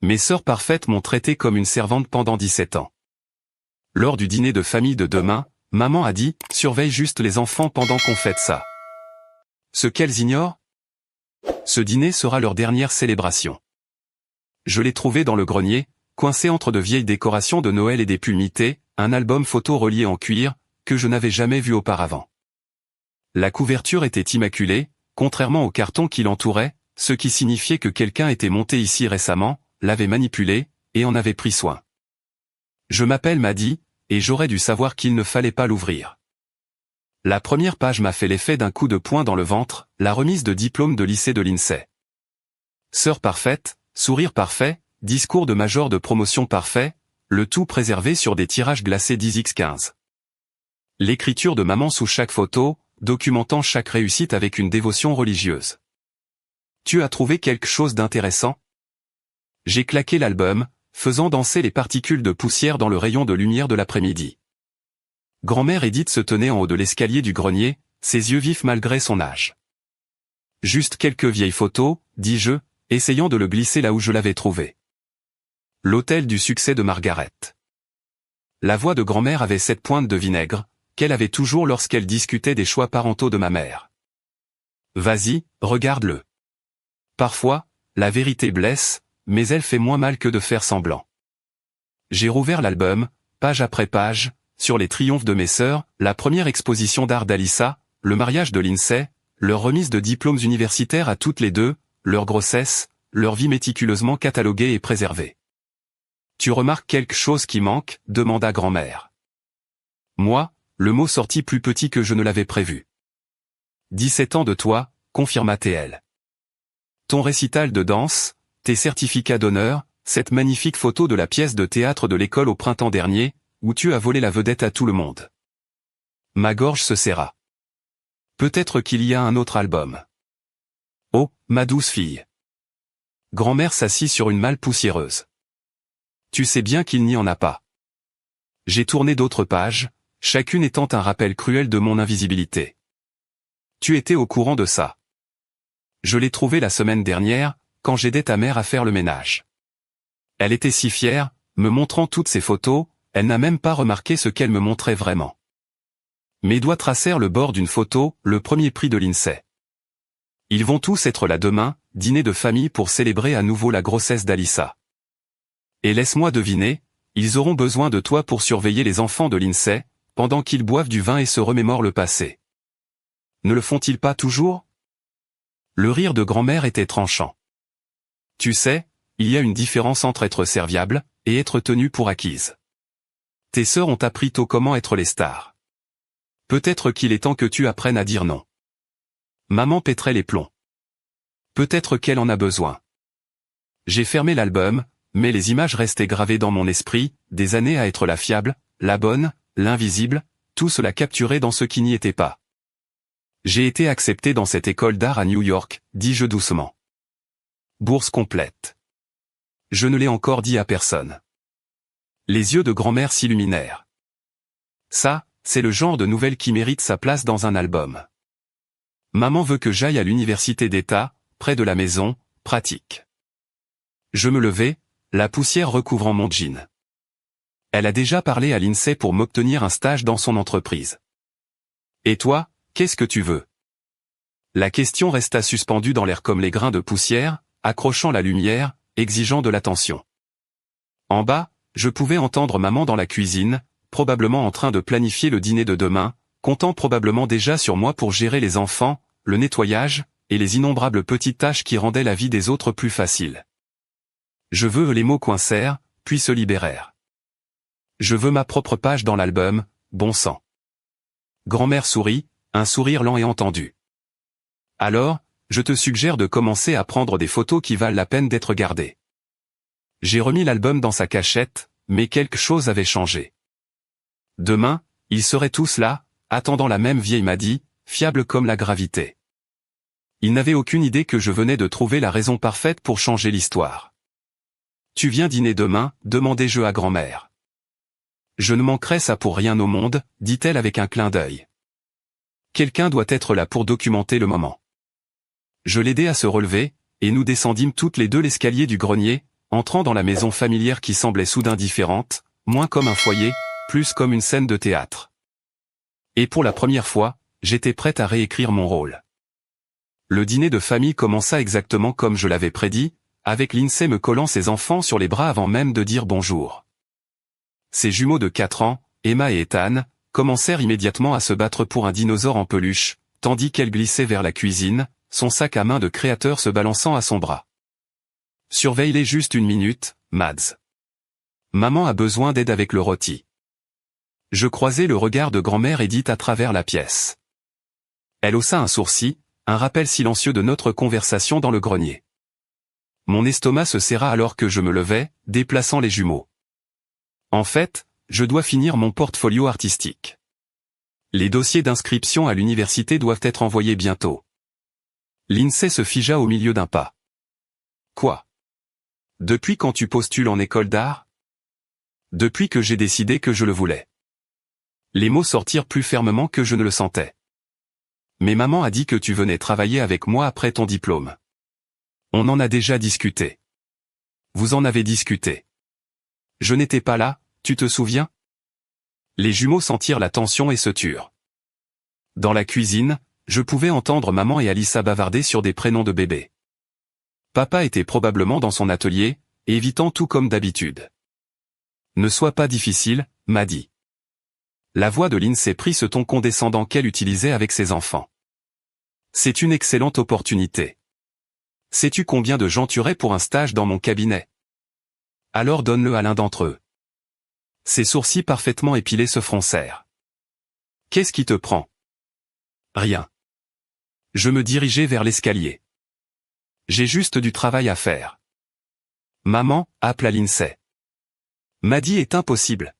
Mes sœurs parfaites m'ont traité comme une servante pendant 17 ans. Lors du dîner de famille de demain, maman a dit, surveille juste les enfants pendant qu'on fête ça. Ce qu'elles ignorent? Ce dîner sera leur dernière célébration. Je l'ai trouvé dans le grenier, coincé entre de vieilles décorations de Noël et des pulls mités, un album photo relié en cuir, que je n'avais jamais vu auparavant. La couverture était immaculée, contrairement au carton qui l'entourait, ce qui signifiait que quelqu'un était monté ici récemment, l'avait manipulé, et en avait pris soin. Je m'appelle Maddy, et j'aurais dû savoir qu'il ne fallait pas l'ouvrir. La première page m'a fait l'effet d'un coup de poing dans le ventre, la remise de diplôme de lycée de l'INSEE. Sœur parfaite, sourire parfait, discours de major de promotion parfait, le tout préservé sur des tirages glacés 10x15. L'écriture de maman sous chaque photo, documentant chaque réussite avec une dévotion religieuse. Tu as trouvé quelque chose d'intéressant? J'ai claqué l'album, faisant danser les particules de poussière dans le rayon de lumière de l'après-midi. Grand-mère Edith se tenait en haut de l'escalier du grenier, ses yeux vifs malgré son âge. Juste quelques vieilles photos, dis-je, essayant de le glisser là où je l'avais trouvé. L'hôtel du succès de Margaret. La voix de grand-mère avait cette pointe de vinaigre, qu'elle avait toujours lorsqu'elle discutait des choix parentaux de ma mère. Vas-y, regarde-le. Parfois, la vérité blesse, mais elle fait moins mal que de faire semblant. J'ai rouvert l'album, page après page, sur les triomphes de mes sœurs, la première exposition d'art d'Alissa, le mariage de l'INSEE, leur remise de diplômes universitaires à toutes les deux, leur grossesse, leur vie méticuleusement cataloguée et préservée. Tu remarques quelque chose qui manque? Demanda grand-mère. Moi, le mot sortit plus petit que je ne l'avais prévu. 17 ans de toi, confirma-t-elle. Ton récital de danse, tes certificats d'honneur, cette magnifique photo de la pièce de théâtre de l'école au printemps dernier, où tu as volé la vedette à tout le monde. Ma gorge se serra. Peut-être qu'il y a un autre album. Oh, ma douce fille. Grand-mère s'assit sur une malle poussiéreuse. Tu sais bien qu'il n'y en a pas. J'ai tourné d'autres pages, chacune étant un rappel cruel de mon invisibilité. Tu étais au courant de ça. Je l'ai trouvé la semaine dernière, quand j'aidais ta mère à faire le ménage. Elle était si fière, me montrant toutes ses photos, elle n'a même pas remarqué ce qu'elle me montrait vraiment. Mes doigts tracèrent le bord d'une photo, le premier prix de l'INSEE. Ils vont tous être là demain, dîner de famille pour célébrer à nouveau la grossesse d'Alissa. Et laisse-moi deviner, ils auront besoin de toi pour surveiller les enfants de l'INSEE, pendant qu'ils boivent du vin et se remémorent le passé. Ne le font-ils pas toujours? Le rire de grand-mère était tranchant. Tu sais, il y a une différence entre être serviable, et être tenu pour acquise. Tes sœurs ont appris tôt comment être les stars. Peut-être qu'il est temps que tu apprennes à dire non. Maman pèterait les plombs. Peut-être qu'elle en a besoin. J'ai fermé l'album, mais les images restaient gravées dans mon esprit, des années à être la fiable, la bonne, l'invisible, tout cela capturé dans ce qui n'y était pas. J'ai été accepté dans cette école d'art à New York, dis-je doucement. Bourse complète. Je ne l'ai encore dit à personne. Les yeux de grand-mère s'illuminèrent. Ça, c'est le genre de nouvelle qui mérite sa place dans un album. Maman veut que j'aille à l'université d'État, près de la maison, pratique. Je me levai, la poussière recouvrant mon jean. Elle a déjà parlé à l'INSEE pour m'obtenir un stage dans son entreprise. Et toi, qu'est-ce que tu veux? La question resta suspendue dans l'air comme les grains de poussière, accrochant la lumière, exigeant de l'attention. En bas, je pouvais entendre maman dans la cuisine, probablement en train de planifier le dîner de demain, comptant probablement déjà sur moi pour gérer les enfants, le nettoyage, et les innombrables petites tâches qui rendaient la vie des autres plus facile. Je veux les mots coincèrent, puis se libérèrent. Je veux ma propre page dans l'album, bon sang. Grand-mère sourit, un sourire lent et entendu. Alors, je te suggère de commencer à prendre des photos qui valent la peine d'être gardées. J'ai remis l'album dans sa cachette, mais quelque chose avait changé. Demain, ils seraient tous là, attendant la même vieille Maddy, fiable comme la gravité. Ils n'avaient aucune idée que je venais de trouver la raison parfaite pour changer l'histoire. Tu viens dîner demain, demandai-je à grand-mère. Je ne manquerai ça pour rien au monde, dit-elle avec un clin d'œil. Quelqu'un doit être là pour documenter le moment. Je l'aidai à se relever, et nous descendîmes toutes les deux l'escalier du grenier, entrant dans la maison familière qui semblait soudain différente, moins comme un foyer, plus comme une scène de théâtre. Et pour la première fois, j'étais prête à réécrire mon rôle. Le dîner de famille commença exactement comme je l'avais prédit, avec Lindsay me collant ses enfants sur les bras avant même de dire bonjour. Ses jumeaux de 4 ans, Emma et Ethan, commencèrent immédiatement à se battre pour un dinosaure en peluche, tandis qu'elle glissait vers la cuisine, son sac à main de créateur se balançant à son bras. Surveille-les juste une minute, Mads. Maman a besoin d'aide avec le rôti. Je croisai le regard de grand-mère Edith à travers la pièce. Elle haussa un sourcil, un rappel silencieux de notre conversation dans le grenier. Mon estomac se serra alors que je me levai, déplaçant les jumeaux. En fait, je dois finir mon portfolio artistique. Les dossiers d'inscription à l'université doivent être envoyés bientôt. Lindsay se figea au milieu d'un pas. Quoi? Depuis quand tu postules en école d'art? Depuis que j'ai décidé que je le voulais. Les mots sortirent plus fermement que je ne le sentais. Mais maman a dit que tu venais travailler avec moi après ton diplôme. On en a déjà discuté. Vous en avez discuté. Je n'étais pas là, tu te souviens? Les jumeaux sentirent la tension et se turent. Dans la cuisine, je pouvais entendre maman et Alyssa bavarder sur des prénoms de bébés. Papa était probablement dans son atelier, évitant tout comme d'habitude. Ne sois pas difficile, m'a dit. La voix de Lindsay prit ce ton condescendant qu'elle utilisait avec ses enfants. C'est une excellente opportunité. Sais-tu combien de gens tueraient pour un stage dans mon cabinet? Alors donne-le à l'un d'entre eux. Ses sourcils parfaitement épilés se froncèrent. Qu'est-ce qui te prend? Rien. Je me dirigeai vers l'escalier. J'ai juste du travail à faire. Maman, appela Lindsay. Maddie est impossible.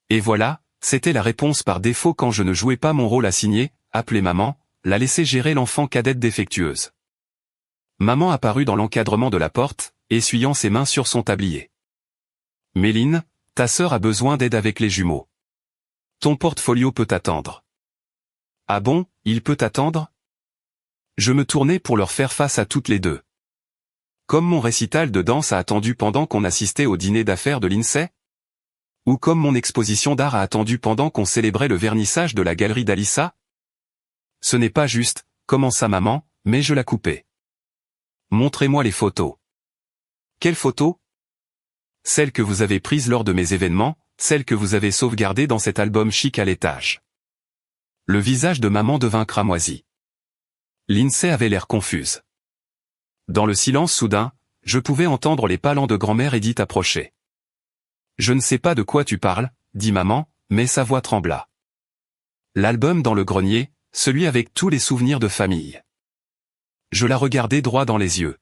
Et voilà, c'était la réponse par défaut quand je ne jouais pas mon rôle assigné, appeler maman, la laisser gérer l'enfant cadette défectueuse. Maman apparut dans l'encadrement de la porte, essuyant ses mains sur son tablier. Méline, ta sœur a besoin d'aide avec les jumeaux. Ton portfolio peut attendre. Ah bon, il peut attendre? Je me tournai pour leur faire face à toutes les deux. Comme mon récital de danse a attendu pendant qu'on assistait au dîner d'affaires de Lindsay? Ou comme mon exposition d'art a attendu pendant qu'on célébrait le vernissage de la galerie d'Alyssa? Ce n'est pas juste, commença maman, mais je la coupai. Montrez-moi les photos. Quelles photos? Celles que vous avez prises lors de mes événements, celles que vous avez sauvegardées dans cet album chic à l'étage. Le visage de maman devint cramoisi. Lindsay avait l'air confuse. Dans le silence soudain, je pouvais entendre les palans de grand-mère Edith approcher. Je ne sais pas de quoi tu parles, dit maman, mais sa voix trembla. L'album dans le grenier, celui avec tous les souvenirs de famille. Je la regardai droit dans les yeux.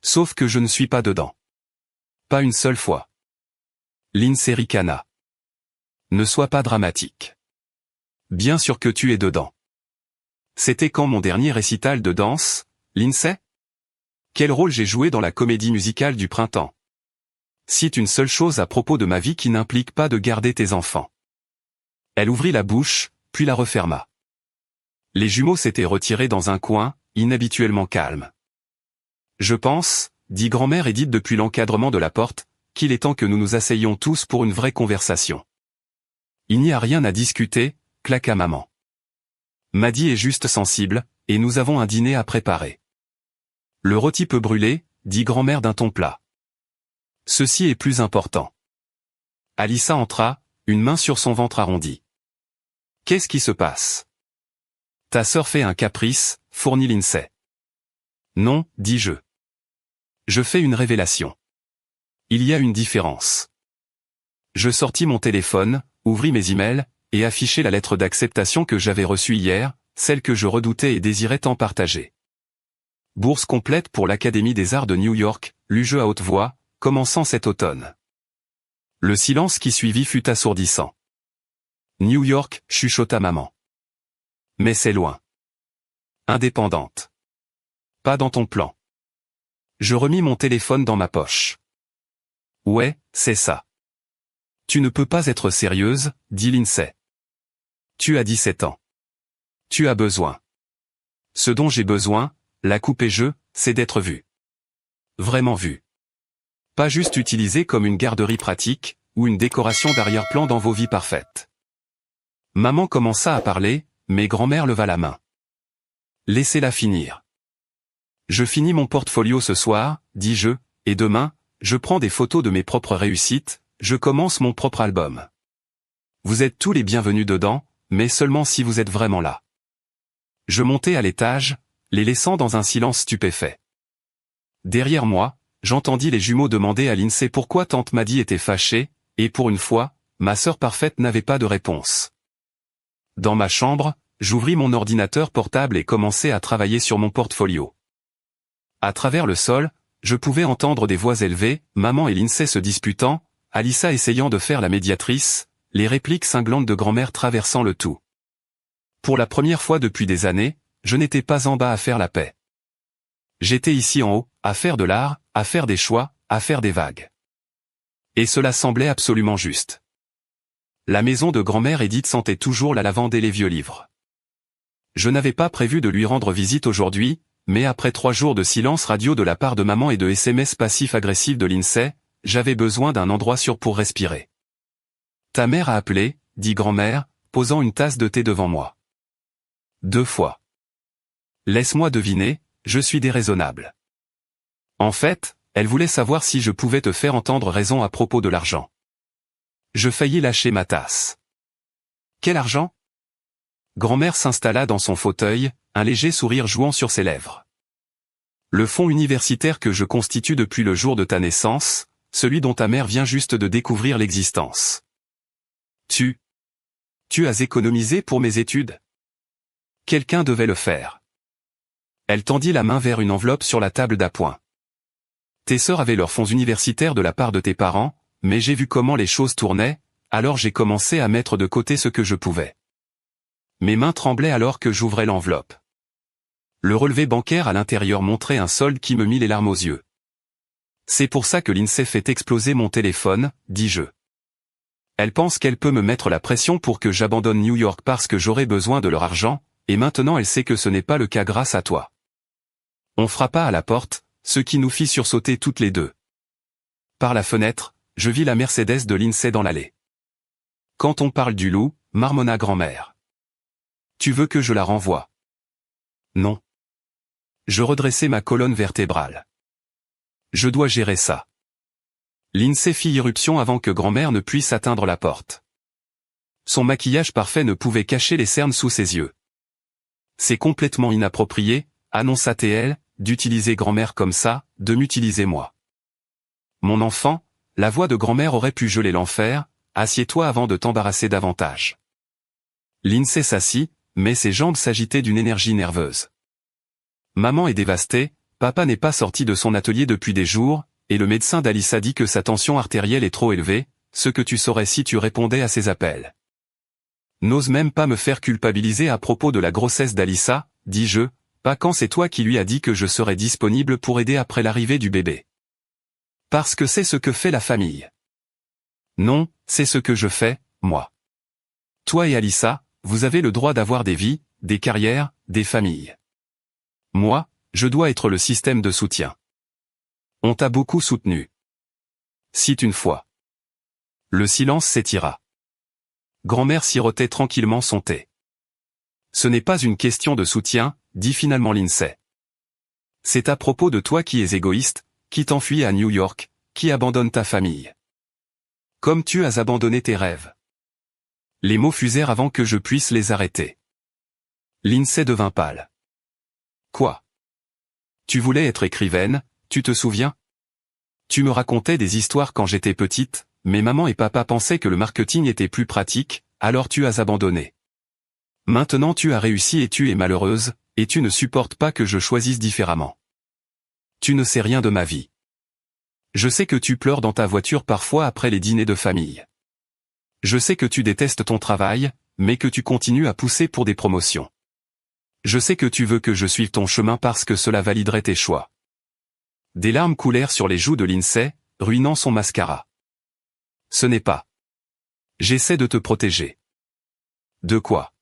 Sauf que je ne suis pas dedans. Pas une seule fois. Lindsay ricana. Ne sois pas dramatique. Bien sûr que tu es dedans. C'était quand mon dernier récital de danse, Lindsay? Quel rôle j'ai joué dans la comédie musicale du printemps? Cite une seule chose à propos de ma vie qui n'implique pas de garder tes enfants. Elle ouvrit la bouche, puis la referma. Les jumeaux s'étaient retirés dans un coin, inhabituellement calme. Je pense, dit grand-mère Edith depuis l'encadrement de la porte, qu'il est temps que nous nous asseyions tous pour une vraie conversation. Il n'y a rien à discuter, claqua maman. Maddie est juste sensible, et nous avons un dîner à préparer. Le rôti peut brûler, dit grand-mère d'un ton plat. Ceci est plus important. Alyssa entra, une main sur son ventre arrondi. Qu'est-ce qui se passe? Ta sœur fait un caprice, fournit Lindsay. Non, dis-je. Je fais une révélation. Il y a une différence. Je sortis mon téléphone, ouvris mes emails, et affichai la lettre d'acceptation que j'avais reçue hier, celle que je redoutais et désirais tant partager. Bourse complète pour l'Académie des Arts de New York, lus-je à haute voix, commençant cet automne. Le silence qui suivit fut assourdissant. New York, chuchota maman. Mais c'est loin. Indépendante. Pas dans ton plan. Je remis mon téléphone dans ma poche. Ouais, c'est ça. Tu ne peux pas être sérieuse, dit Lindsay. Tu as 17 ans. Tu as besoin. Ce dont j'ai besoin, la coupe et je, c'est d'être vu. Vraiment vu. Pas juste utilisée comme une garderie pratique, ou une décoration d'arrière-plan dans vos vies parfaites. Maman commença à parler, mais grand-mère leva la main. Laissez-la finir. Je finis mon portfolio ce soir, dis-je, et demain, je prends des photos de mes propres réussites, je commence mon propre album. Vous êtes tous les bienvenus dedans, mais seulement si vous êtes vraiment là. Je montai à l'étage, les laissant dans un silence stupéfait. Derrière moi, j'entendis les jumeaux demander à Lindsay pourquoi tante Maddie était fâchée, et pour une fois, ma sœur parfaite n'avait pas de réponse. Dans ma chambre, j'ouvris mon ordinateur portable et commençai à travailler sur mon portfolio. À travers le sol, je pouvais entendre des voix élevées, maman et Lindsay se disputant, Alyssa essayant de faire la médiatrice, les répliques cinglantes de grand-mère traversant le tout. Pour la première fois depuis des années, je n'étais pas en bas à faire la paix. J'étais ici en haut, à faire de l'art, à faire des choix, à faire des vagues. Et cela semblait absolument juste. La maison de grand-mère Edith sentait toujours la lavande et les vieux livres. Je n'avais pas prévu de lui rendre visite aujourd'hui, mais après 3 jours de silence radio de la part de maman et de SMS passifs-agressifs de Lindsay, j'avais besoin d'un endroit sûr pour respirer. Ta mère a appelé, dit grand-mère, posant une tasse de thé devant moi. 2 fois. Laisse-moi deviner, je suis déraisonnable. En fait, elle voulait savoir si je pouvais te faire entendre raison à propos de l'argent. Je faillis lâcher ma tasse. Quel argent ? Grand-mère s'installa dans son fauteuil, un léger sourire jouant sur ses lèvres. Le fonds universitaire que je constitue depuis le jour de ta naissance, celui dont ta mère vient juste de découvrir l'existence. Tu as économisé pour mes études ? Quelqu'un devait le faire. Elle tendit la main vers une enveloppe sur la table d'appoint. Tes sœurs avaient leurs fonds universitaires de la part de tes parents, mais j'ai vu comment les choses tournaient, alors j'ai commencé à mettre de côté ce que je pouvais. Mes mains tremblaient alors que j'ouvrais l'enveloppe. Le relevé bancaire à l'intérieur montrait un solde qui me mit les larmes aux yeux. C'est pour ça que Lindsay fait exploser mon téléphone, dis-je. Elle pense qu'elle peut me mettre la pression pour que j'abandonne New York parce que j'aurai besoin de leur argent, et maintenant elle sait que ce n'est pas le cas grâce à toi. On frappa à la porte, ce qui nous fit sursauter toutes les deux. Par la fenêtre, je vis la Mercedes de Lindsay dans l'allée. Quand on parle du loup, marmonna grand-mère. Tu veux que je la renvoie ? Non. Je redressai ma colonne vertébrale. Je dois gérer ça. Lindsay fit irruption avant que grand-mère ne puisse atteindre la porte. Son maquillage parfait ne pouvait cacher les cernes sous ses yeux. C'est complètement inapproprié, annonça-t-elle, d'utiliser grand-mère comme ça, de m'utiliser moi. Mon enfant, la voix de grand-mère aurait pu geler l'enfer, assieds-toi avant de t'embarrasser davantage. Lindsay s'assit, mais ses jambes s'agitaient d'une énergie nerveuse. Maman est dévastée, papa n'est pas sorti de son atelier depuis des jours, et le médecin d'Alyssa dit que sa tension artérielle est trop élevée, ce que tu saurais si tu répondais à ses appels. N'ose même pas me faire culpabiliser à propos de la grossesse d'Alyssa, dis-je, pas quand c'est toi qui lui as dit que je serais disponible pour aider après l'arrivée du bébé. Parce que c'est ce que fait la famille. Non, c'est ce que je fais, moi. Toi et Alyssa, vous avez le droit d'avoir des vies, des carrières, des familles. Moi, je dois être le système de soutien. On t'a beaucoup soutenu. Cite une fois. Le silence s'étira. Grand-mère sirotait tranquillement son thé. Ce n'est pas une question de soutien, dit finalement Lindsay. C'est à propos de toi qui es égoïste, qui t'enfuis à New York, qui abandonne ta famille. Comme tu as abandonné tes rêves. Les mots fusèrent avant que je puisse les arrêter. Lindsay devint pâle. Quoi ? Tu voulais être écrivaine, tu te souviens ? Tu me racontais des histoires quand j'étais petite, mais maman et papa pensaient que le marketing était plus pratique, alors tu as abandonné. Maintenant tu as réussi et tu es malheureuse, et tu ne supportes pas que je choisisse différemment. Tu ne sais rien de ma vie. Je sais que tu pleures dans ta voiture parfois après les dîners de famille. Je sais que tu détestes ton travail, mais que tu continues à pousser pour des promotions. Je sais que tu veux que je suive ton chemin parce que cela validerait tes choix. Des larmes coulèrent sur les joues de Lindsay, ruinant son mascara. Ce n'est pas. J'essaie de te protéger. De quoi ?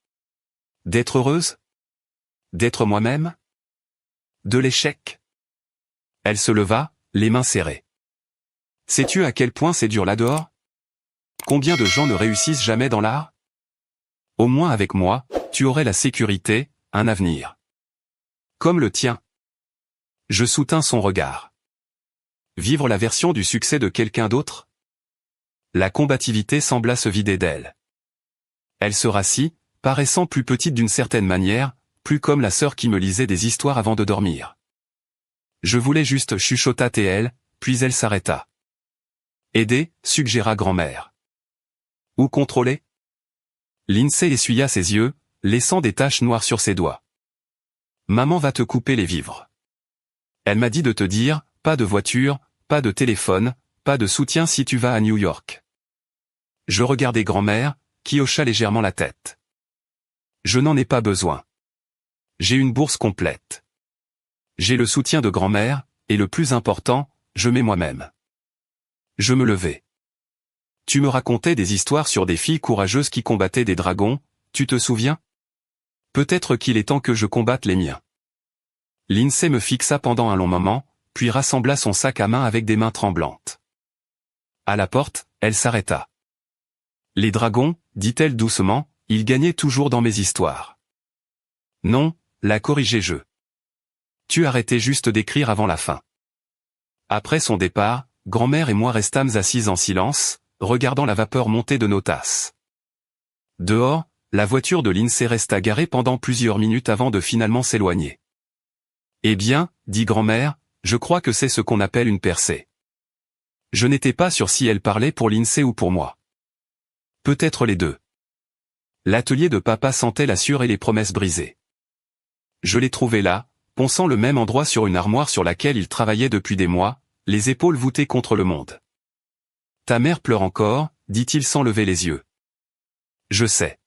D'être heureuse ? D'être moi-même ? De l'échec ? Elle se leva, les mains serrées. Sais-tu à quel point c'est dur là dehors? Combien de gens ne réussissent jamais dans l'art? Au moins avec moi, tu aurais la sécurité, un avenir. Comme le tien. Je soutins son regard. Vivre la version du succès de quelqu'un d'autre? La combativité sembla se vider d'elle. Elle se rassit, paraissant plus petite d'une certaine manière, plus comme la sœur qui me lisait des histoires avant de dormir. Je voulais juste chuchota elle, puis elle s'arrêta. Aider, suggéra grand-mère. Ou contrôler? Lindsay essuya ses yeux, laissant des taches noires sur ses doigts. Maman va te couper les vivres. Elle m'a dit de te dire, pas de voiture, pas de téléphone, pas de soutien si tu vas à New York. Je regardai grand-mère, qui hocha légèrement la tête. Je n'en ai pas besoin. J'ai une bourse complète. J'ai le soutien de grand-mère, et le plus important, je m'ai moi-même. Je me levai. Tu me racontais des histoires sur des filles courageuses qui combattaient des dragons, tu te souviens? Peut-être qu'il est temps que je combatte les miens. Lindsay me fixa pendant un long moment, puis rassembla son sac à main avec des mains tremblantes. À la porte, elle s'arrêta. Les dragons, dit-elle doucement, ils gagnaient toujours dans mes histoires. Non, la corrigeai-je. Tu arrêtais juste d'écrire avant la fin. Après son départ, grand-mère et moi restâmes assises en silence, regardant la vapeur monter de nos tasses. Dehors, la voiture de Lindsay resta garée pendant plusieurs minutes avant de finalement s'éloigner. Eh bien, dit grand-mère, je crois que c'est ce qu'on appelle une percée. Je n'étais pas sûr si elle parlait pour Lindsay ou pour moi. Peut-être les deux. L'atelier de papa sentait la sueur et les promesses brisées. Je l'ai trouvé là, ponçant le même endroit sur une armoire sur laquelle il travaillait depuis des mois, les épaules voûtées contre le monde. Ta mère pleure encore, dit-il sans lever les yeux. Je sais.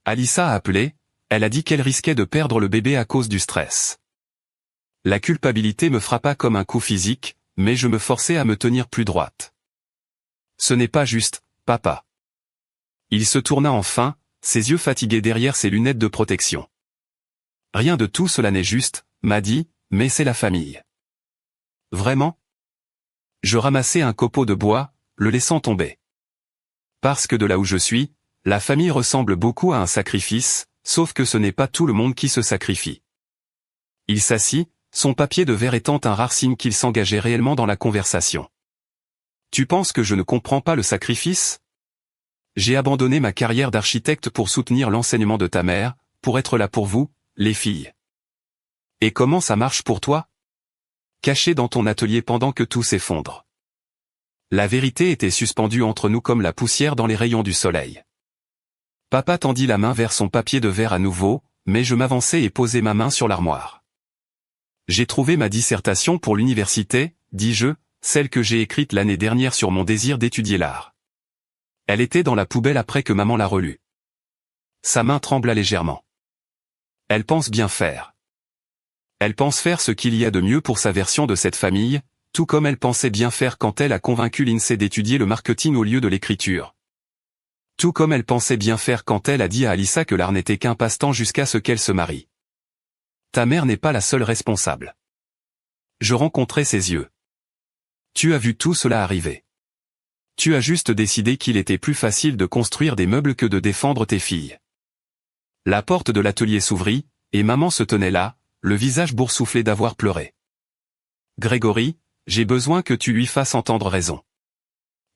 Alyssa a appelé, elle a dit qu'elle risquait de perdre le bébé à cause du stress. La culpabilité me frappa comme un coup physique, mais je me forçai à me tenir plus droite. Ce n'est pas juste, papa. Il se tourna enfin, ses yeux fatigués derrière ses lunettes de protection. Rien de tout cela n'est juste, m'a dit, mais c'est la famille. Vraiment? Je ramassai un copeau de bois, le laissant tomber. Parce que de là où je suis, la famille ressemble beaucoup à un sacrifice, sauf que ce n'est pas tout le monde qui se sacrifie. Il s'assit, son papier de verre étant un rare signe qu'il s'engageait réellement dans la conversation. Tu penses que je ne comprends pas le sacrifice? J'ai abandonné ma carrière d'architecte pour soutenir l'enseignement de ta mère, pour être là pour vous, les filles. Et comment ça marche pour toi? Caché dans ton atelier pendant que tout s'effondre. La vérité était suspendue entre nous comme la poussière dans les rayons du soleil. Papa tendit la main vers son papier de verre à nouveau, mais je m'avançai et posai ma main sur l'armoire. J'ai trouvé ma dissertation pour l'université, dis-je, celle que j'ai écrite l'année dernière sur mon désir d'étudier l'art. Elle était dans la poubelle après que maman l'a relue. Sa main trembla légèrement. Elle pense bien faire. Elle pense faire ce qu'il y a de mieux pour sa version de cette famille, tout comme elle pensait bien faire quand elle a convaincu Lindsay d'étudier le marketing au lieu de l'écriture. Tout comme elle pensait bien faire quand elle a dit à Alyssa que l'art n'était qu'un passe-temps jusqu'à ce qu'elle se marie. Ta mère n'est pas la seule responsable. Je rencontrai ses yeux. Tu as vu tout cela arriver. Tu as juste décidé qu'il était plus facile de construire des meubles que de défendre tes filles. La porte de l'atelier s'ouvrit, et maman se tenait là, le visage boursouflé d'avoir pleuré. Grégory, j'ai besoin que tu lui fasses entendre raison.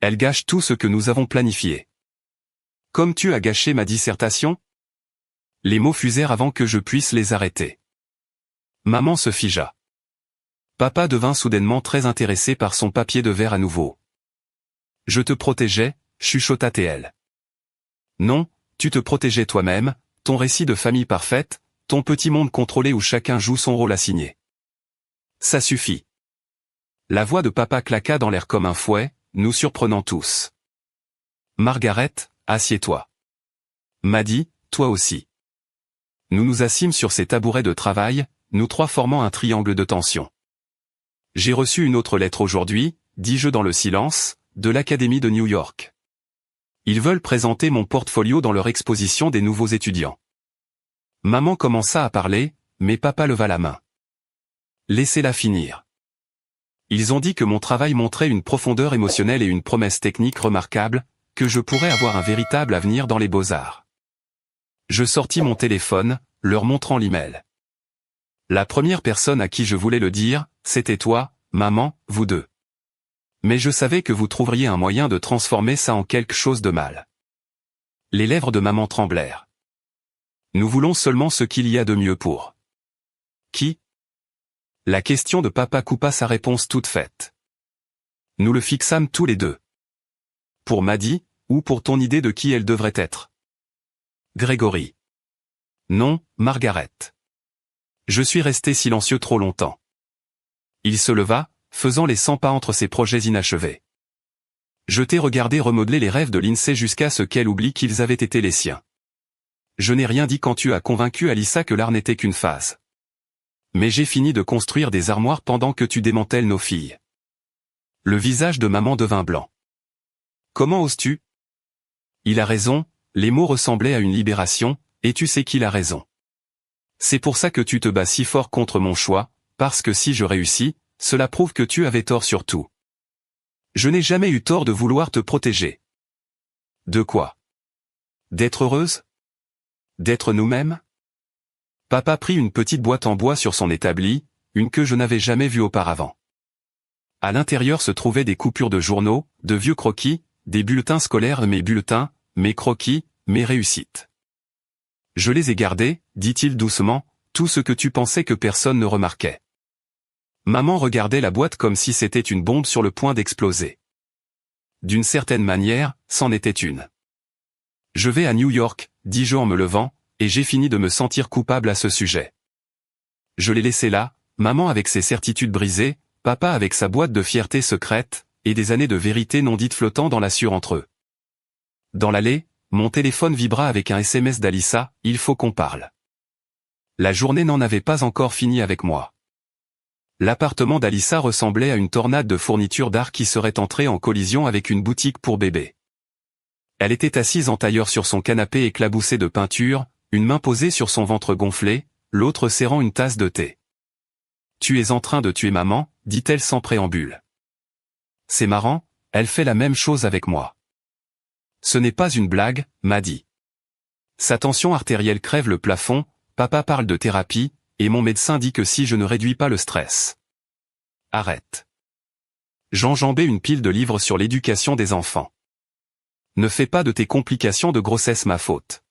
Elle gâche tout ce que nous avons planifié. Comme tu as gâché ma dissertation? Les mots fusèrent avant que je puisse les arrêter. Maman se figea. Papa devint soudainement très intéressé par son papier de verre à nouveau. Je te protégeais, chuchota-t-elle. Non, tu te protégeais toi-même, ton récit de famille parfaite, ton petit monde contrôlé où chacun joue son rôle assigné. Ça suffit. La voix de papa claqua dans l'air comme un fouet, nous surprenant tous. Margaret, assieds-toi. Maddie, toi aussi. Nous nous assîmes sur ces tabourets de travail, nous trois formant un triangle de tension. J'ai reçu une autre lettre aujourd'hui, dis-je dans le silence, de l'Académie de New York. Ils veulent présenter mon portfolio dans leur exposition des nouveaux étudiants. Maman commença à parler, mais papa leva la main. Laissez-la finir. Ils ont dit que mon travail montrait une profondeur émotionnelle et une promesse technique remarquable, que je pourrais avoir un véritable avenir dans les beaux-arts. Je sortis mon téléphone, leur montrant l'email. La première personne à qui je voulais le dire, c'était toi, maman, vous deux. Mais je savais que vous trouveriez un moyen de transformer ça en quelque chose de mal. Les lèvres de maman tremblèrent. Nous voulons seulement ce qu'il y a de mieux pour. Qui? La question de papa coupa sa réponse toute faite. Nous le fixâmes tous les deux. Pour Maddy, ou pour ton idée de qui elle devrait être? Grégory. Non, Margaret. Je suis resté silencieux trop longtemps. Il se leva, faisant les 100 pas entre ses projets inachevés. Je t'ai regardé remodeler les rêves de Lindsay jusqu'à ce qu'elle oublie qu'ils avaient été les siens. Je n'ai rien dit quand tu as convaincu Alyssa que l'art n'était qu'une phase. Mais j'ai fini de construire des armoires pendant que tu démantèles nos filles. Le visage de maman devint blanc. Comment oses-tu? Il a raison, les mots ressemblaient à une libération, et tu sais qu'il a raison. C'est pour ça que tu te bats si fort contre mon choix, parce que si je réussis, cela prouve que tu avais tort sur tout. Je n'ai jamais eu tort de vouloir te protéger. De quoi? D'être heureuse? D'être nous-mêmes? Papa prit une petite boîte en bois sur son établi, une que je n'avais jamais vue auparavant. À l'intérieur se trouvaient des coupures de journaux, de vieux croquis, des bulletins scolaires, mes bulletins, mes croquis, mes réussites. Je les ai gardés, dit-il doucement, tout ce que tu pensais que personne ne remarquait. Maman regardait la boîte comme si c'était une bombe sur le point d'exploser. D'une certaine manière, c'en était une. Je vais à New York, dis-je en me levant, et j'ai fini de me sentir coupable à ce sujet. Je l'ai laissé là, maman avec ses certitudes brisées, papa avec sa boîte de fierté secrète, et des années de vérité non dites flottant dans la sueur entre eux. Dans l'allée, mon téléphone vibra avec un SMS d'Alyssa, il faut qu'on parle. La journée n'en avait pas encore fini avec moi. L'appartement d'Alyssa ressemblait à une tornade de fournitures d'art qui serait entrée en collision avec une boutique pour bébés. Elle était assise en tailleur sur son canapé éclaboussé de peinture, une main posée sur son ventre gonflé, l'autre serrant une tasse de thé. « Tu es en train de tuer maman », dit-elle sans préambule. C'est marrant, elle fait la même chose avec moi. Ce n'est pas une blague, m'a dit. Sa tension artérielle crève le plafond, papa parle de thérapie, et mon médecin dit que si je ne réduis pas le stress. Arrête. J'enjambais une pile de livres sur l'éducation des enfants. Ne fais pas de tes complications de grossesse ma faute.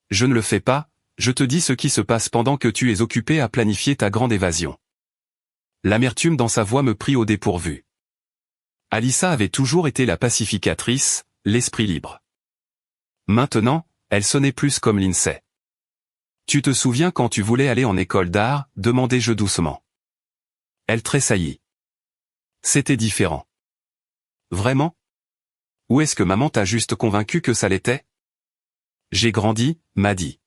Je ne le fais pas, je te dis ce qui se passe pendant que tu es occupé à planifier ta grande évasion. L'amertume dans sa voix me prit au dépourvu. Alyssa avait toujours été la pacificatrice, l'esprit libre. Maintenant, elle sonnait plus comme Lindsay. Tu te souviens quand tu voulais aller en école d'art, demandai-je doucement. Elle tressaillit. C'était différent. Vraiment? Ou est-ce que maman t'a juste convaincu que ça l'était? J'ai grandi, m'a dit.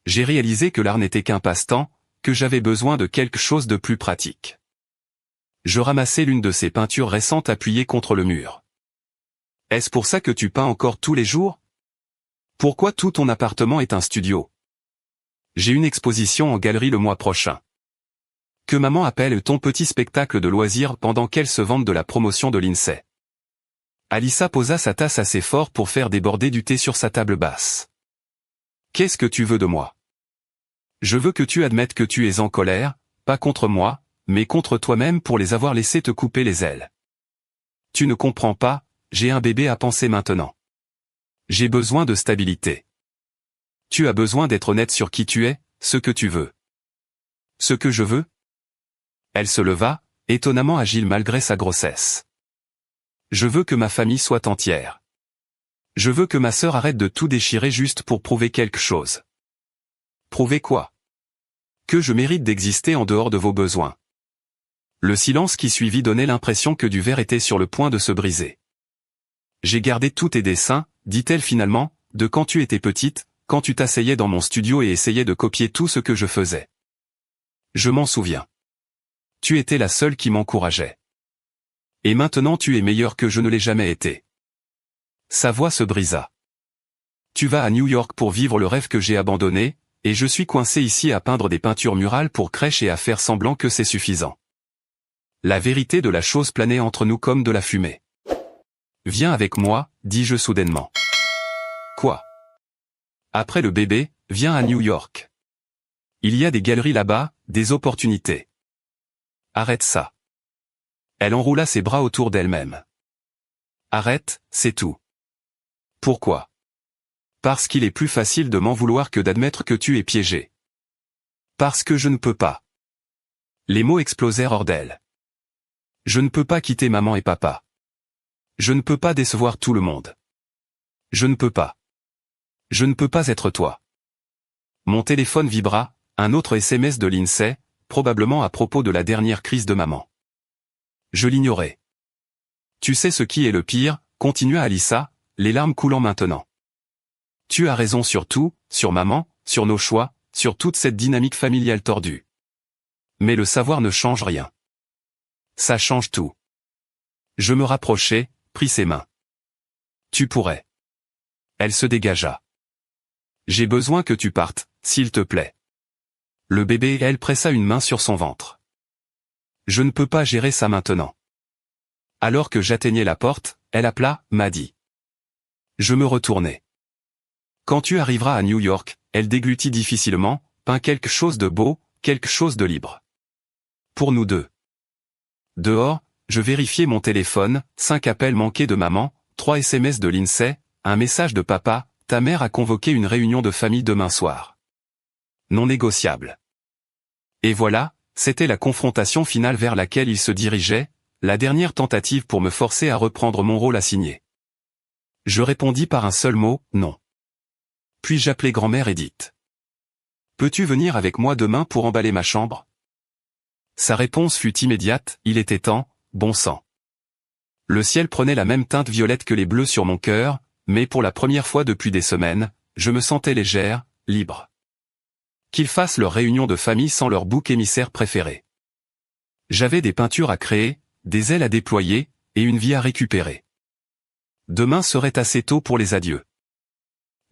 J'ai réalisé que l'art n'était qu'un passe-temps, que j'avais besoin de quelque chose de plus pratique. Je ramassai l'une de ces peintures récentes appuyées contre le mur. Est-ce pour ça que tu peins encore tous les jours? Pourquoi tout ton appartement est un studio? J'ai une exposition en galerie le mois prochain. Que maman appelle ton petit spectacle de loisirs pendant qu'elle se vante de la promotion de Lindsay. Alyssa posa sa tasse assez fort pour faire déborder du thé sur sa table basse. Qu'est-ce que tu veux de moi? Je veux que tu admettes que tu es en colère, pas contre moi, mais contre toi-même pour les avoir laissés te couper les ailes. Tu ne comprends pas, j'ai un bébé à penser maintenant. J'ai besoin de stabilité. Tu as besoin d'être honnête sur qui tu es, ce que tu veux. Ce que je veux? Elle se leva, étonnamment agile malgré sa grossesse. Je veux que ma famille soit entière. Je veux que ma sœur arrête de tout déchirer juste pour prouver quelque chose. Prouver quoi? Que je mérite d'exister en dehors de vos besoins. Le silence qui suivit donnait l'impression que du verre était sur le point de se briser. J'ai gardé tous tes dessins, dit-elle finalement, de quand tu étais petite, quand tu t'asseyais dans mon studio et essayais de copier tout ce que je faisais. Je m'en souviens. Tu étais la seule qui m'encourageait. Et maintenant tu es meilleure que je ne l'ai jamais été. Sa voix se brisa. Tu vas à New York pour vivre le rêve que j'ai abandonné, et je suis coincé ici à peindre des peintures murales pour crèche et à faire semblant que c'est suffisant. La vérité de la chose planait entre nous comme de la fumée. Viens avec moi, dis-je soudainement. Quoi? Après le bébé, viens à New York. Il y a des galeries là-bas, des opportunités. Arrête ça. Elle enroula ses bras autour d'elle-même. Arrête, c'est tout. Pourquoi? Parce qu'il est plus facile de m'en vouloir que d'admettre que tu es piégé. Parce que je ne peux pas. Les mots explosèrent hors d'elle. Je ne peux pas quitter maman et papa. Je ne peux pas décevoir tout le monde. Je ne peux pas. Je ne peux pas être toi. Mon téléphone vibra, un autre SMS de Lindsay, probablement à propos de la dernière crise de maman. Je l'ignorais. Tu sais ce qui est le pire, continua Alyssa, les larmes coulant maintenant. Tu as raison sur tout, sur maman, sur nos choix, sur toute cette dynamique familiale tordue. Mais le savoir ne change rien. Ça change tout. Je me rapprochai, pris ses mains. Tu pourrais. Elle se dégagea. J'ai besoin que tu partes, s'il te plaît. Le bébé et elle pressa une main sur son ventre. Je ne peux pas gérer ça maintenant. Alors que j'atteignais la porte, elle appela, m'a dit. Je me retournai. Quand tu arriveras à New York, elle déglutit difficilement, peint quelque chose de beau, quelque chose de libre. Pour nous deux. Dehors, je vérifiai mon téléphone, 5 appels manqués de maman, 3 SMS de Lindsay, un message de papa, ta mère a convoqué une réunion de famille demain soir. Non négociable. Et voilà, c'était la confrontation finale vers laquelle il se dirigeait, la dernière tentative pour me forcer à reprendre mon rôle assigné. Je répondis par un seul mot, non. Puis j'appelai grand-mère Edith. Peux-tu venir avec moi demain pour emballer ma chambre? Sa réponse fut immédiate, il était temps, bon sang. Le ciel prenait la même teinte violette que les bleus sur mon cœur, mais pour la première fois depuis des semaines, je me sentais légère, libre. Qu'ils fassent leur réunion de famille sans leur bouc émissaire préféré. J'avais des peintures à créer, des ailes à déployer, et une vie à récupérer. Demain serait assez tôt pour les adieux.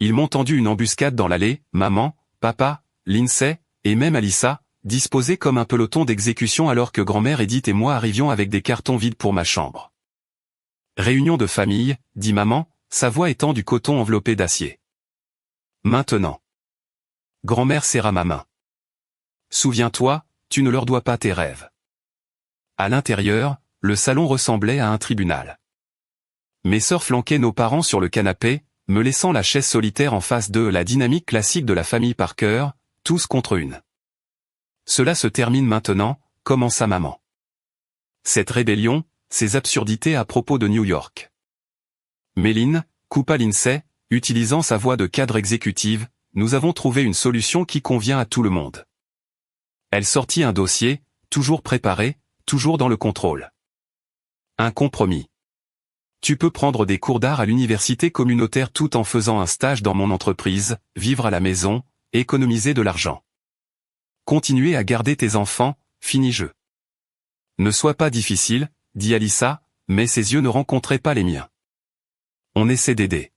Ils m'ont tendu une embuscade dans l'allée, maman, papa, Lindsay, et même Alyssa, disposés comme un peloton d'exécution alors que grand-mère Edith et moi arrivions avec des cartons vides pour ma chambre. Réunion de famille, dit maman, sa voix étant du coton enveloppé d'acier. Maintenant. Grand-mère serra ma main. Souviens-toi, tu ne leur dois pas tes rêves. À l'intérieur, le salon ressemblait à un tribunal. Mes sœurs flanquaient nos parents sur le canapé, me laissant la chaise solitaire en face de la dynamique classique de la famille Parker, tous contre une. Cela se termine maintenant, commença maman. Cette rébellion, ces absurdités à propos de New York. Méline, coupa Lindsay, utilisant sa voix de cadre exécutive, nous avons trouvé une solution qui convient à tout le monde. Elle sortit un dossier, toujours préparé, toujours dans le contrôle. Un compromis. Tu peux prendre des cours d'art à l'université communautaire tout en faisant un stage dans mon entreprise, vivre à la maison, économiser de l'argent. Continuer à garder tes enfants, finis-je. Ne sois pas difficile, dit Alyssa, mais ses yeux ne rencontraient pas les miens. On essaie d'aider.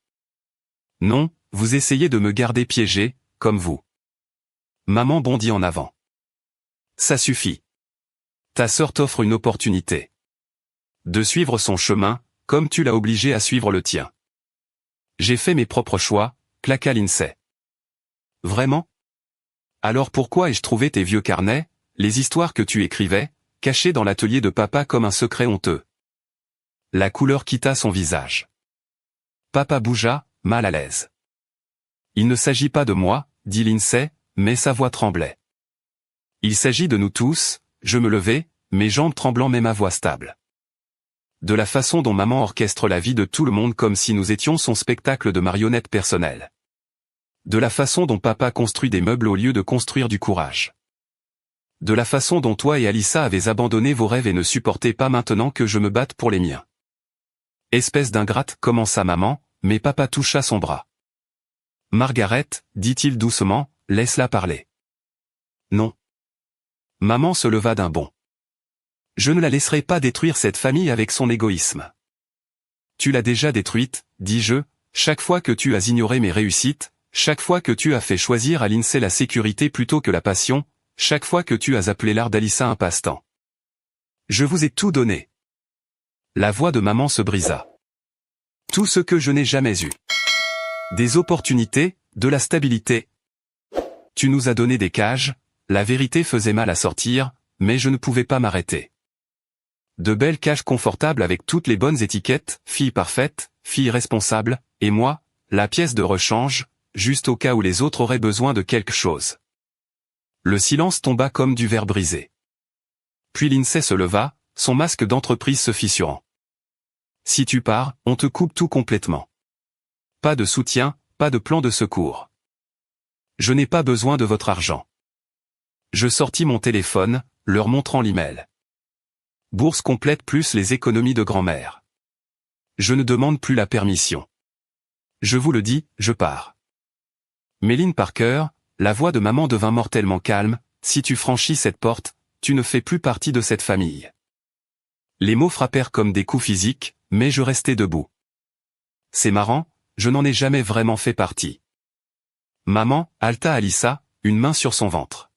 Non, vous essayez de me garder piégé, comme vous. Maman bondit en avant. Ça suffit. Ta sœur t'offre une opportunité. De suivre son chemin, comme tu l'as obligée à suivre le tien. J'ai fait mes propres choix, claqua Lindsay. Vraiment? Alors pourquoi ai-je trouvé tes vieux carnets, les histoires que tu écrivais, cachées dans l'atelier de papa comme un secret honteux? La couleur quitta son visage. Papa bougea, mal à l'aise. Il ne s'agit pas de moi, dit Lindsay, mais sa voix tremblait. Il s'agit de nous tous, je me levai, mes jambes tremblant mais ma voix stable. De la façon dont maman orchestre la vie de tout le monde comme si nous étions son spectacle de marionnettes personnelles. De la façon dont papa construit des meubles au lieu de construire du courage. De la façon dont toi et Alyssa avez abandonné vos rêves et ne supportez pas maintenant que je me batte pour les miens. Espèce d'ingrate, commença maman, mais papa toucha son bras. Margaret, dit-il doucement, laisse-la parler. Non. Maman se leva d'un bond. Je ne la laisserai pas détruire cette famille avec son égoïsme. Tu l'as déjà détruite, dis-je, chaque fois que tu as ignoré mes réussites, chaque fois que tu as fait choisir à Lindsay la sécurité plutôt que la passion, chaque fois que tu as appelé l'art d'Alyssa un passe-temps. Je vous ai tout donné. La voix de maman se brisa. Tout ce que je n'ai jamais eu. Des opportunités, de la stabilité. Tu nous as donné des cages, la vérité faisait mal à sortir, mais je ne pouvais pas m'arrêter. De belles cages confortables avec toutes les bonnes étiquettes, fille parfaite, fille responsable, et moi, la pièce de rechange, juste au cas où les autres auraient besoin de quelque chose. Le silence tomba comme du verre brisé. Puis Lindsay se leva, son masque d'entreprise se fissurant. Si tu pars, on te coupe tout complètement. Pas de soutien, pas de plan de secours. Je n'ai pas besoin de votre argent. Je sortis mon téléphone, leur montrant l'email. Bourse complète plus les économies de grand-mère. Je ne demande plus la permission. Je vous le dis, je pars. Méline Parker, la voix de maman devint mortellement calme, si tu franchis cette porte, tu ne fais plus partie de cette famille. Les mots frappèrent comme des coups physiques, mais je restai debout. C'est marrant, je n'en ai jamais vraiment fait partie. Maman, halta Alyssa, une main sur son ventre.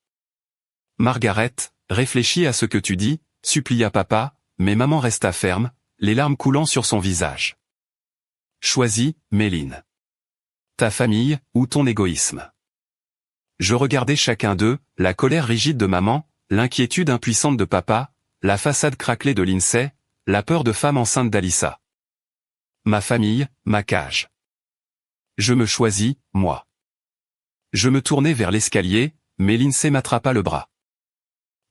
Margaret, réfléchis à ce que tu dis, supplia papa, mais maman resta ferme, les larmes coulant sur son visage. Choisis, Méline. Ta famille, ou ton égoïsme. Je regardais chacun d'eux, la colère rigide de maman, l'inquiétude impuissante de papa, la façade craquelée de Lindsay, la peur de femme enceinte d'Alyssa. Ma famille, ma cage. Je me choisis, moi. Je me tournai vers l'escalier, mais Lindsay m'attrapa le bras.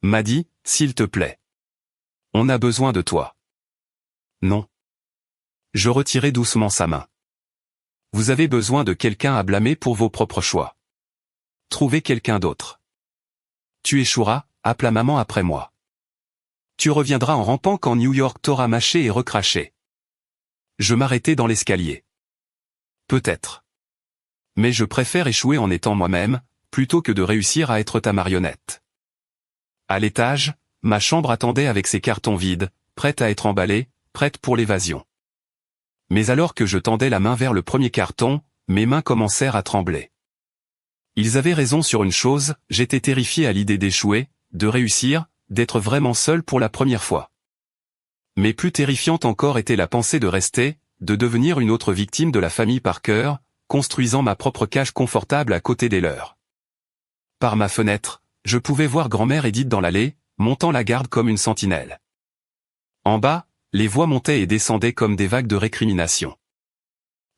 M'a dit, s'il te plaît. On a besoin de toi. Non. Je retirai doucement sa main. Vous avez besoin de quelqu'un à blâmer pour vos propres choix. Trouvez quelqu'un d'autre. Tu échoueras, appela maman après moi. Tu reviendras en rampant quand New York t'aura mâché et recraché. Je m'arrêtai dans l'escalier. Peut-être. Mais je préfère échouer en étant moi-même, plutôt que de réussir à être ta marionnette. À l'étage, ma chambre attendait avec ses cartons vides, prête à être emballée, prête pour l'évasion. Mais alors que je tendais la main vers le premier carton, mes mains commencèrent à trembler. Ils avaient raison sur une chose, j'étais terrifié à l'idée d'échouer, de réussir, d'être vraiment seul pour la première fois. Mais plus terrifiante encore était la pensée de rester, de devenir une autre victime de la famille Parker, construisant ma propre cage confortable à côté des leurs. Par ma fenêtre, je pouvais voir grand-mère Edith dans l'allée, montant la garde comme une sentinelle. En bas, les voix montaient et descendaient comme des vagues de récrimination.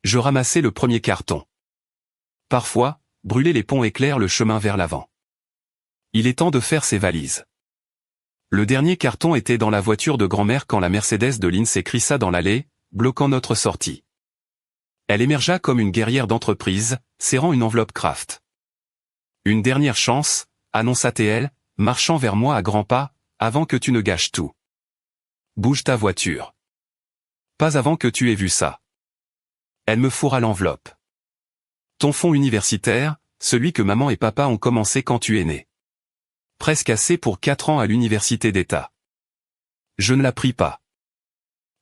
Je ramassai le premier carton. Parfois, brûler les ponts éclaire le chemin vers l'avant. Il est temps de faire ses valises. Le dernier carton était dans la voiture de grand-mère quand la Mercedes de Lindsay crissa dans l'allée, bloquant notre sortie. Elle émergea comme une guerrière d'entreprise, serrant une enveloppe Kraft. Une dernière chance, annonça-t-elle, marchant vers moi à grands pas, avant que tu ne gâches tout. Bouge ta voiture. Pas avant que tu aies vu ça. Elle me fourra l'enveloppe. Ton fonds universitaire, celui que maman et papa ont commencé quand tu es né. Presque assez pour 4 ans à l'université d'État. Je ne la prie pas.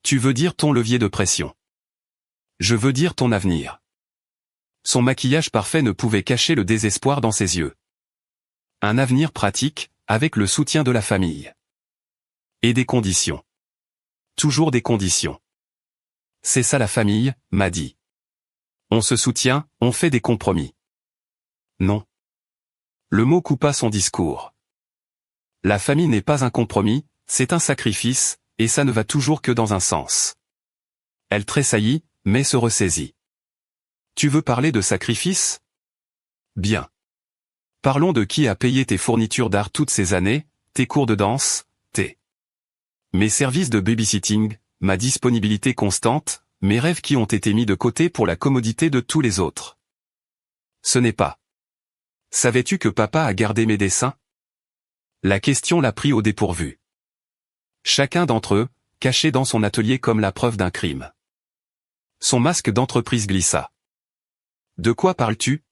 Tu veux dire ton levier de pression. Je veux dire ton avenir. Son maquillage parfait ne pouvait cacher le désespoir dans ses yeux. Un avenir pratique, avec le soutien de la famille. Et des conditions. Toujours des conditions. C'est ça la famille, m'a dit. On se soutient, on fait des compromis. Non. Le mot coupa son discours. La famille n'est pas un compromis, c'est un sacrifice, et ça ne va toujours que dans un sens. Elle tressaillit, mais se ressaisit. Tu veux parler de sacrifice? Bien. Parlons de qui a payé tes fournitures d'art toutes ces années, tes cours de danse, mes services de babysitting, ma disponibilité constante, mes rêves qui ont été mis de côté pour la commodité de tous les autres. Ce n'est pas. Savais-tu que papa a gardé mes dessins? La question l'a pris au dépourvu. Chacun d'entre eux, caché dans son atelier comme la preuve d'un crime. Son masque d'entreprise glissa. De quoi parles-tu?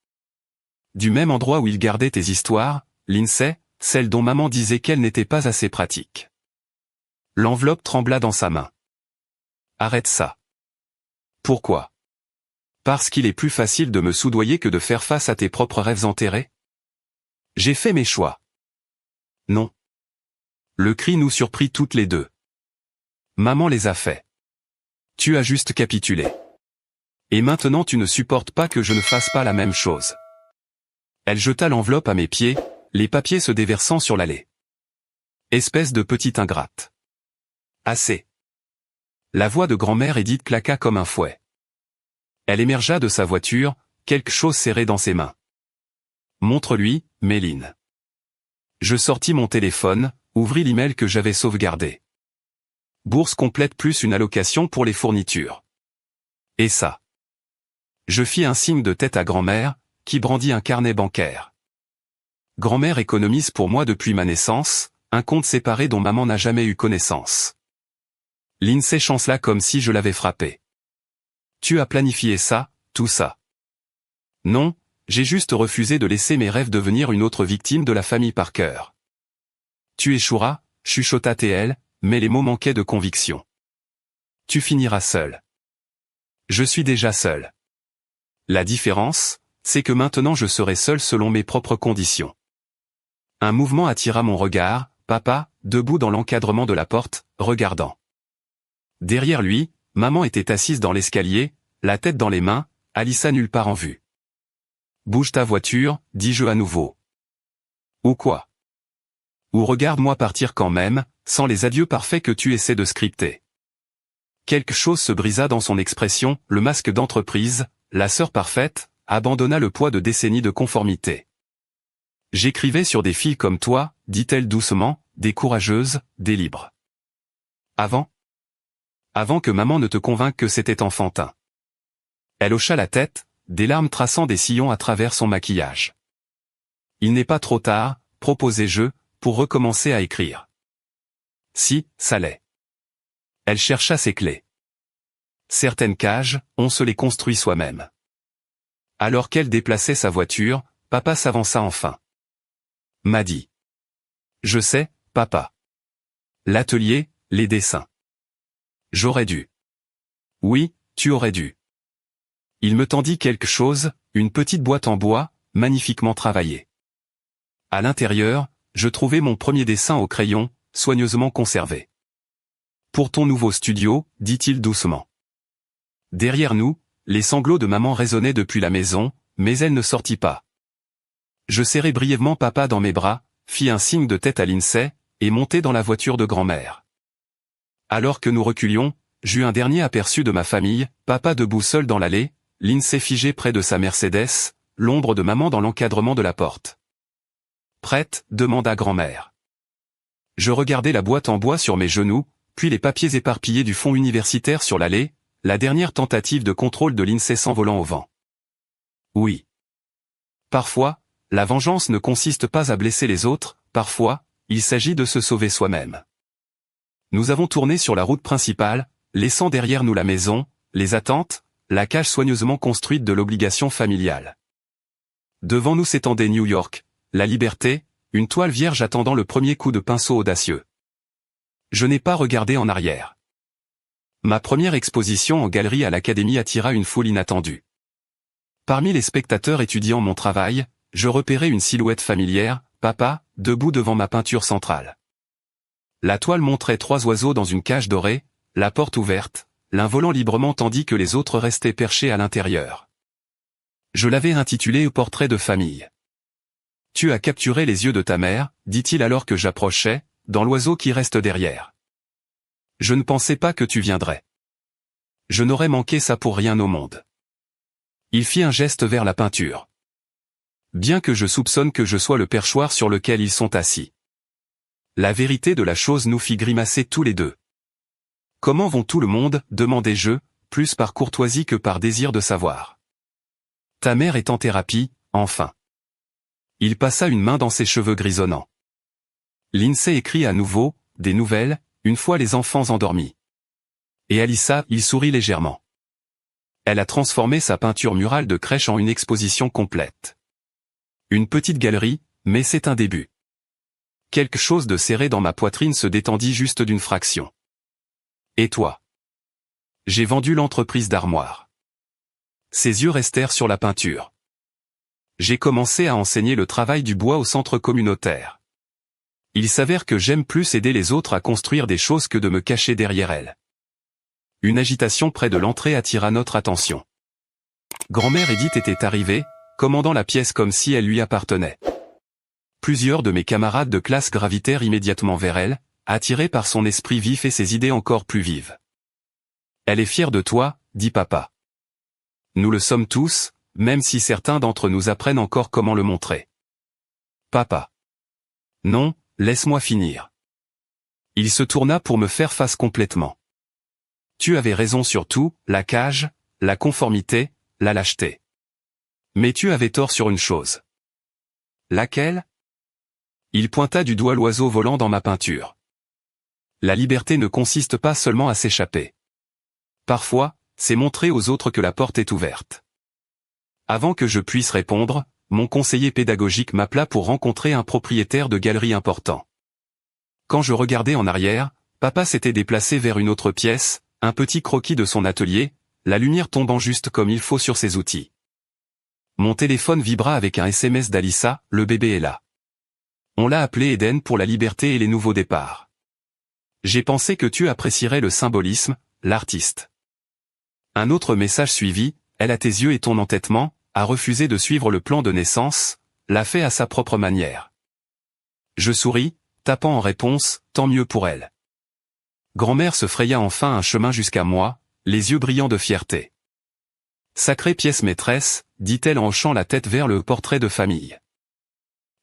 Du même endroit où il gardait tes histoires, Lindsay, celle dont maman disait qu'elle n'était pas assez pratique. L'enveloppe trembla dans sa main. Arrête ça. Pourquoi? Parce qu'il est plus facile de me soudoyer que de faire face à tes propres rêves enterrés? J'ai fait mes choix. Non. Le cri nous surprit toutes les deux. Maman les a fait. Tu as juste capitulé. Et maintenant tu ne supportes pas que je ne fasse pas la même chose. Elle jeta l'enveloppe à mes pieds, les papiers se déversant sur l'allée. Espèce de petite ingrate. Assez. La voix de grand-mère Edith claqua comme un fouet. Elle émergea de sa voiture, quelque chose serré dans ses mains. Montre-lui, Méline. Je sortis mon téléphone, ouvris l'email que j'avais sauvegardé. Bourse complète plus une allocation pour les fournitures. Et ça. Je fis un signe de tête à grand-mère, qui brandit un carnet bancaire. Grand-mère économise pour moi depuis ma naissance, un compte séparé dont maman n'a jamais eu connaissance. Lindsay chancela comme si je l'avais frappé. Tu as planifié ça, tout ça. Non, j'ai juste refusé de laisser mes rêves devenir une autre victime de la famille Parker. Tu échoueras, chuchota TL, mais les mots manquaient de conviction. Tu finiras seul. Je suis déjà seul. La différence, c'est que maintenant je serai seul selon mes propres conditions. Un mouvement attira mon regard, papa, debout dans l'encadrement de la porte, regardant. Derrière lui, maman était assise dans l'escalier, la tête dans les mains, Alyssa nulle part en vue. Bouge ta voiture, dis-je à nouveau. Ou quoi? Ou regarde-moi partir quand même, sans les adieux parfaits que tu essaies de scripter. Quelque chose se brisa dans son expression, le masque d'entreprise, la sœur parfaite, abandonna le poids de décennies de conformité. J'écrivais sur des filles comme toi, dit-elle doucement, des courageuses, des libres. Avant que maman ne te convainque que c'était enfantin. Elle hocha la tête, des larmes traçant des sillons à travers son maquillage. Il n'est pas trop tard, proposai-je, pour recommencer à écrire. Si, ça l'est. Elle chercha ses clés. Certaines cages, on se les construit soi-même. Alors qu'elle déplaçait sa voiture, papa s'avança enfin. M'a dit. Je sais, papa. L'atelier, les dessins. J'aurais dû. Oui, tu aurais dû. Il me tendit quelque chose, une petite boîte en bois, magnifiquement travaillée. À l'intérieur, je trouvai mon premier dessin au crayon, soigneusement conservé. Pour ton nouveau studio, dit-il doucement. Derrière nous, les sanglots de maman résonnaient depuis la maison, mais elle ne sortit pas. Je serrai brièvement papa dans mes bras, fis un signe de tête à Lindsay, et montai dans la voiture de grand-mère. Alors que nous reculions, j'eus un dernier aperçu de ma famille, papa debout seul dans l'allée, Lindsay figée près de sa Mercedes, l'ombre de maman dans l'encadrement de la porte. Prête, demanda grand-mère. Je regardai la boîte en bois sur mes genoux, puis les papiers éparpillés du fonds universitaire sur l'allée, la dernière tentative de contrôle de Lindsay s'envolant au vent. Oui. Parfois, la vengeance ne consiste pas à blesser les autres, parfois, il s'agit de se sauver soi-même. Nous avons tourné sur la route principale, laissant derrière nous la maison, les attentes, la cage soigneusement construite de l'obligation familiale. Devant nous s'étendait New York, la liberté, une toile vierge attendant le premier coup de pinceau audacieux. Je n'ai pas regardé en arrière. Ma première exposition en galerie à l'Académie attira une foule inattendue. Parmi les spectateurs étudiant mon travail, je repérai une silhouette familière, papa, debout devant ma peinture centrale. La toile montrait 3 oiseaux dans une cage dorée, la porte ouverte, l'un volant librement tandis que les autres restaient perchés à l'intérieur. Je l'avais intitulé « Portrait de famille ». Tu as capturé les yeux de ta mère, dit-il alors que j'approchais, dans l'oiseau qui reste derrière. Je ne pensais pas que tu viendrais. Je n'aurais manqué ça pour rien au monde. Il fit un geste vers la peinture. Bien que je soupçonne que je sois le perchoir sur lequel ils sont assis. La vérité de la chose nous fit grimacer tous les deux. Comment vont tout le monde, demandai-je, plus par courtoisie que par désir de savoir. Ta mère est en thérapie, enfin. Il passa une main dans ses cheveux grisonnants. Lindsay écrit à nouveau, des nouvelles, une fois les enfants endormis. Et Alyssa, il sourit légèrement. Elle a transformé sa peinture murale de crèche en une exposition complète. Une petite galerie, mais c'est un début. Quelque chose de serré dans ma poitrine se détendit juste d'une fraction. Et toi? J'ai vendu l'entreprise d'armoire. Ses yeux restèrent sur la peinture. J'ai commencé à enseigner le travail du bois au centre communautaire. Il s'avère que j'aime plus aider les autres à construire des choses que de me cacher derrière elles. Une agitation près de l'entrée attira notre attention. Grand-mère Edith était arrivée, commandant la pièce comme si elle lui appartenait. Plusieurs de mes camarades de classe gravitèrent immédiatement vers elle, attirés par son esprit vif et ses idées encore plus vives. « Elle est fière de toi, dit papa. Nous le sommes tous, même si certains d'entre nous apprennent encore comment le montrer. Papa. Non, laisse-moi finir. Il se tourna pour me faire face complètement. Tu avais raison sur tout, la cage, la conformité, la lâcheté. Mais tu avais tort sur une chose. Laquelle? Il pointa du doigt l'oiseau volant dans ma peinture. La liberté ne consiste pas seulement à s'échapper. Parfois, c'est montrer aux autres que la porte est ouverte. Avant que je puisse répondre, mon conseiller pédagogique m'appela pour rencontrer un propriétaire de galerie important. Quand je regardais en arrière, papa s'était déplacé vers une autre pièce, un petit croquis de son atelier, la lumière tombant juste comme il faut sur ses outils. Mon téléphone vibra avec un SMS d'Alissa, le bébé est là. On l'a appelé Eden pour la liberté et les nouveaux départs. J'ai pensé que tu apprécierais le symbolisme, l'artiste. Un autre message suivit, elle a tes yeux et ton entêtement, a refusé de suivre le plan de naissance, l'a fait à sa propre manière. Je souris, tapant en réponse, tant mieux pour elle. Grand-mère se fraya enfin un chemin jusqu'à moi, les yeux brillants de fierté. Sacrée pièce maîtresse, dit-elle en hochant la tête vers le portrait de famille.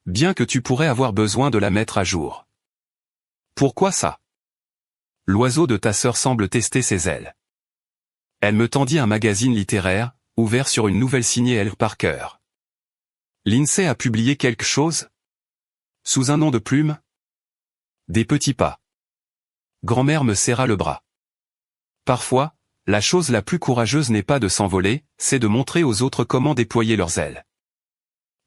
Bien que tu pourrais avoir besoin de la mettre à jour. Pourquoi ça? L'oiseau de ta sœur semble tester ses ailes. Elle me tendit un magazine littéraire, ouvert sur une nouvelle signée L. Parker. L'INSEE a publié quelque chose? Sous un nom de plume? Des petits pas. Grand-mère me serra le bras. Parfois, la chose la plus courageuse n'est pas de s'envoler, c'est de montrer aux autres comment déployer leurs ailes.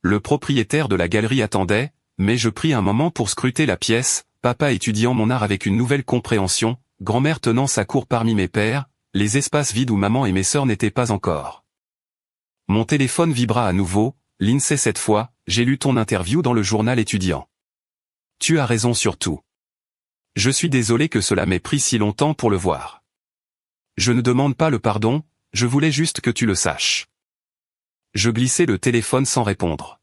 Le propriétaire de la galerie attendait, mais je pris un moment pour scruter la pièce, papa étudiant mon art avec une nouvelle compréhension, grand-mère tenant sa cour parmi mes pairs, les espaces vides où maman et mes sœurs n'étaient pas encore. Mon téléphone vibra à nouveau, l'INSEE cette fois, j'ai lu ton interview dans le journal étudiant. Tu as raison sur tout. Je suis désolé que cela m'ait pris si longtemps pour le voir. Je ne demande pas le pardon, je voulais juste que tu le saches. Je glissai le téléphone sans répondre.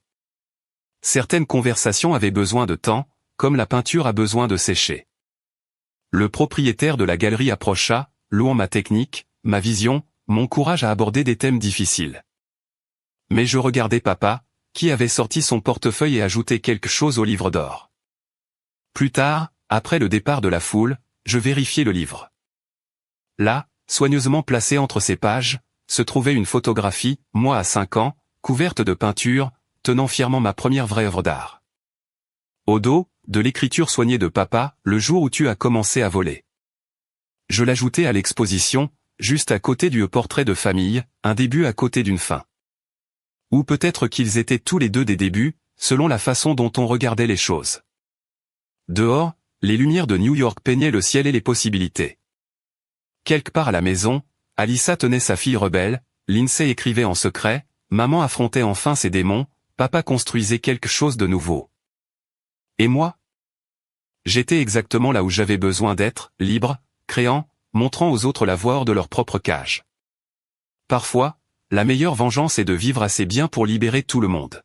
Certaines conversations avaient besoin de temps, comme la peinture a besoin de sécher. Le propriétaire de la galerie approcha, louant ma technique, ma vision, mon courage à aborder des thèmes difficiles. Mais je regardais papa, qui avait sorti son portefeuille et ajouté quelque chose au livre d'or. Plus tard, après le départ de la foule, je vérifiai le livre. Là, soigneusement placée entre ses pages, se trouvait une photographie, moi à 5 ans, couverte de peinture, tenant fièrement ma première vraie œuvre d'art. Au dos, de l'écriture soignée de papa, le jour où tu as commencé à voler. Je l'ajoutai à l'exposition, juste à côté du portrait de famille, un début à côté d'une fin. Ou peut-être qu'ils étaient tous les deux des débuts, selon la façon dont on regardait les choses. Dehors, les lumières de New York peignaient le ciel et les possibilités. Quelque part à la maison, Alissa tenait sa fille rebelle, l'INSEE écrivait en secret, maman affrontait enfin ses démons, papa construisait quelque chose de nouveau. Et moi? J'étais exactement là où j'avais besoin d'être, libre, créant, montrant aux autres la voie hors de leur propre cage. Parfois, la meilleure vengeance est de vivre assez bien pour libérer tout le monde.